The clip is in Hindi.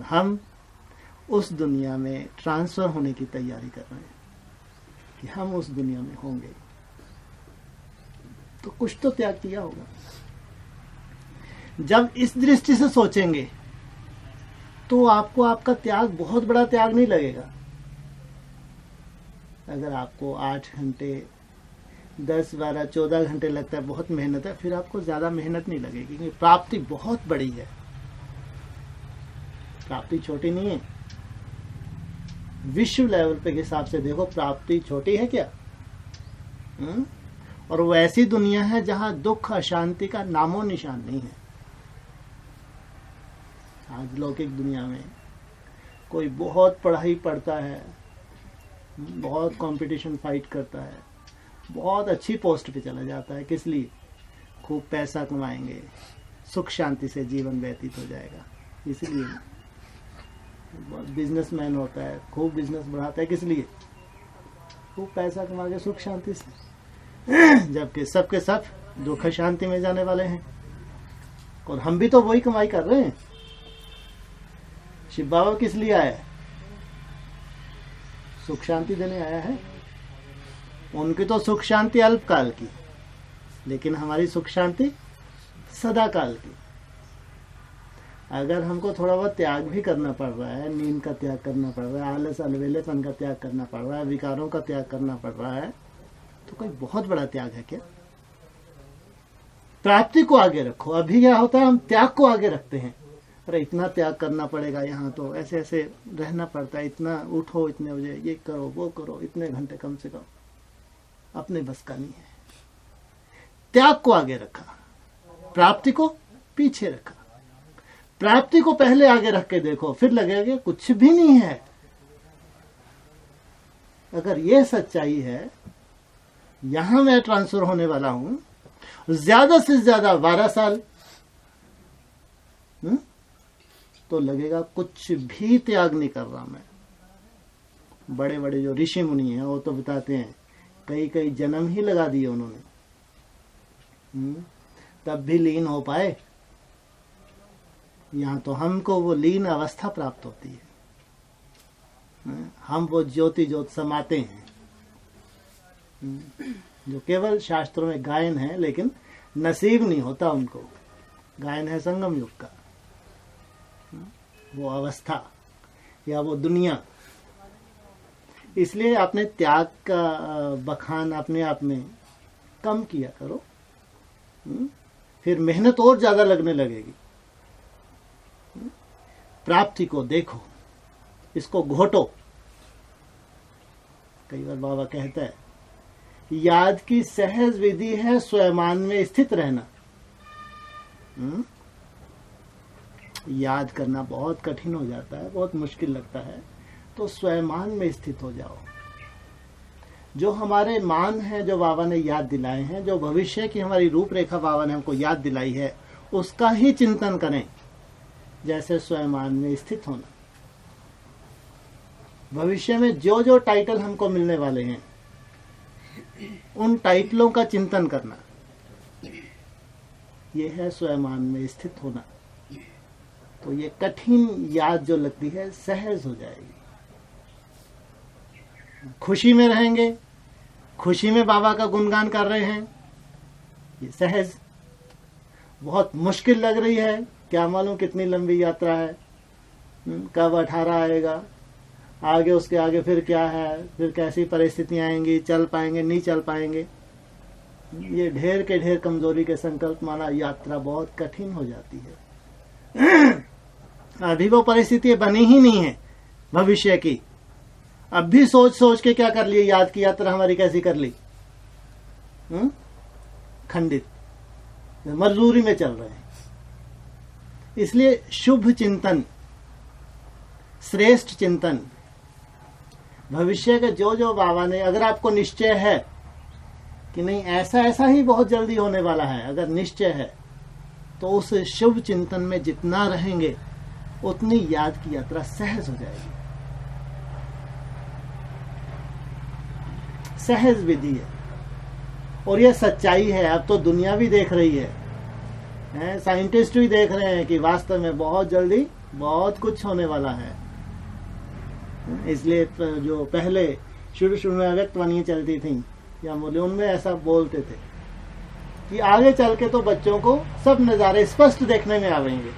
हम उस दुनिया में ट्रांसफर होने की तैयारी कर रहे हैं कि हम उस दुनिया में होंगे, तो कुछ तो त्याग किया होगा। जब इस दृष्टि से सोचेंगे तो आपको आपका त्याग बहुत बड़ा त्याग नहीं लगेगा। अगर आपको 8 घंटे 10, 12, 14 घंटे लगता है, बहुत मेहनत है, फिर आपको ज्यादा मेहनत नहीं लगेगी, क्योंकि प्राप्ति बहुत बड़ी है। प्राप्ति छोटी नहीं है। विश्व लेवल पे के हिसाब से देखो, प्राप्ति छोटी है क्या? और वो ऐसी दुनिया है जहां दुख अशांति का नामो निशान नहीं है। आज लौकिक दुनिया में कोई बहुत पढ़ाई पढ़ता है, बहुत कंपटीशन फाइट करता है, बहुत अच्छी पोस्ट पे चला जाता है। किस लिए? खूब पैसा कमाएंगे, सुख शांति से जीवन व्यतीत हो जाएगा, इसलिए। बिजनेसमैन होता है, खूब बिजनेस बढ़ाता है, किस लिए? खूब पैसा कमा के सुख शांति से। जबकि सबके सब दुख शांति में जाने वाले हैं, और हम भी तो वही कमाई कर रहे हैं। शिव बाबा किस लिए आया है? सुख शांति देने आया है। उनकी तो सुख शांति अल्पकाल की, लेकिन हमारी सुख शांति सदा काल की। अगर हमको थोड़ा बहुत त्याग भी करना पड़ रहा है, नींद का त्याग करना पड़ रहा है, आलस अलवेलेपन का त्याग करना पड़ रहा है, विकारों का त्याग करना पड़ रहा है, तो कोई बहुत बड़ा त्याग है क्या? प्राप्ति को आगे रखो। अभी क्या होता है, हम त्याग को आगे रखते हैं। अरे इतना त्याग करना पड़ेगा, यहाँ तो ऐसे ऐसे रहना पड़ता है, इतना उठो, इतने बजे ये करो, वो करो, इतने घंटे कम से कम। अपने बस का नहीं है। त्याग को आगे रखा, प्राप्ति को पीछे रखा। प्राप्ति को पहले आगे रख के देखो, फिर लगेगा कुछ भी नहीं है। अगर ये सच्चाई है, यहां मैं ट्रांसफर होने वाला हूं, ज्यादा से ज्यादा 12 साल, तो लगेगा कुछ भी त्याग नहीं कर रहा मैं। बड़े बड़े जो ऋषि मुनि हैं, वो तो बताते हैं कई कई जन्म ही लगा दिए उन्होंने, तब भी लीन हो पाए। यहाँ तो हमको वो लीन अवस्था प्राप्त होती है, हम वो ज्योति ज्योत समाते हैं, जो केवल शास्त्रों में गायन है, लेकिन नसीब नहीं होता उनको। गायन है संगम युग का, वो अवस्था या वो दुनिया। इसलिए अपने त्याग का बखान अपने आप में कम किया करो, फिर मेहनत और ज्यादा लगने लगेगी। प्राप्ति को देखो, इसको घोटो। कई बार बाबा कहता है, याद की सहज विधि है स्वयं में स्थित रहना। याद करना बहुत कठिन हो जाता है, बहुत मुश्किल लगता है, तो स्वयं में स्थित हो जाओ। जो हमारे मान है, जो बाबा ने याद दिलाए हैं, जो भविष्य की हमारी रूपरेखा बाबा ने हमको याद दिलाई है, उसका ही चिंतन करें, जैसे स्वयं में स्थित होना। भविष्य में जो जो टाइटल हमको मिलने वाले हैं, उन टाइटलों का चिंतन करना, यह है स्वयं में स्थित होना। तो ये कठिन याद जो लगती है, सहज हो जाएगी। खुशी में रहेंगे, खुशी में बाबा का गुणगान कर रहे हैं, ये सहज। बहुत मुश्किल लग रही है, क्या मालूम कितनी लंबी यात्रा है, कब 18 आएगा, आगे उसके आगे फिर क्या है, फिर कैसी परिस्थितियां आएंगी, चल पाएंगे नहीं चल पाएंगे, ये ढेर के ढेर कमजोरी के संकल्प माना यात्रा बहुत कठिन हो जाती है। अभी वो परिस्थिति बनी ही नहीं है भविष्य की। अब भी सोच सोच के क्या कर लिए, याद की यात्रा हमारी कैसी कर ली, खंडित, मजबूरी में चल रहे हैं। इसलिए शुभ चिंतन, श्रेष्ठ चिंतन, भविष्य के जो जो बाबा ने, अगर आपको निश्चय है कि नहीं ऐसा ऐसा ही बहुत जल्दी होने वाला है, अगर निश्चय है, तो उस शुभ चिंतन में जितना रहेंगे उतनी याद की यात्रा सहज हो जाएगी। सहज विधि है, और यह सच्चाई है। अब तो दुनिया भी देख रही है साइंटिस्ट भी देख रहे हैं कि वास्तव में बहुत जल्दी बहुत कुछ होने वाला है। इसलिए जो पहले शुरू में अव्यक्तवाणी चलती थी या मूल्य, उनमें ऐसा बोलते थे कि आगे चल के तो बच्चों को सब नज़ारे स्पष्ट देखने में आवेंगे।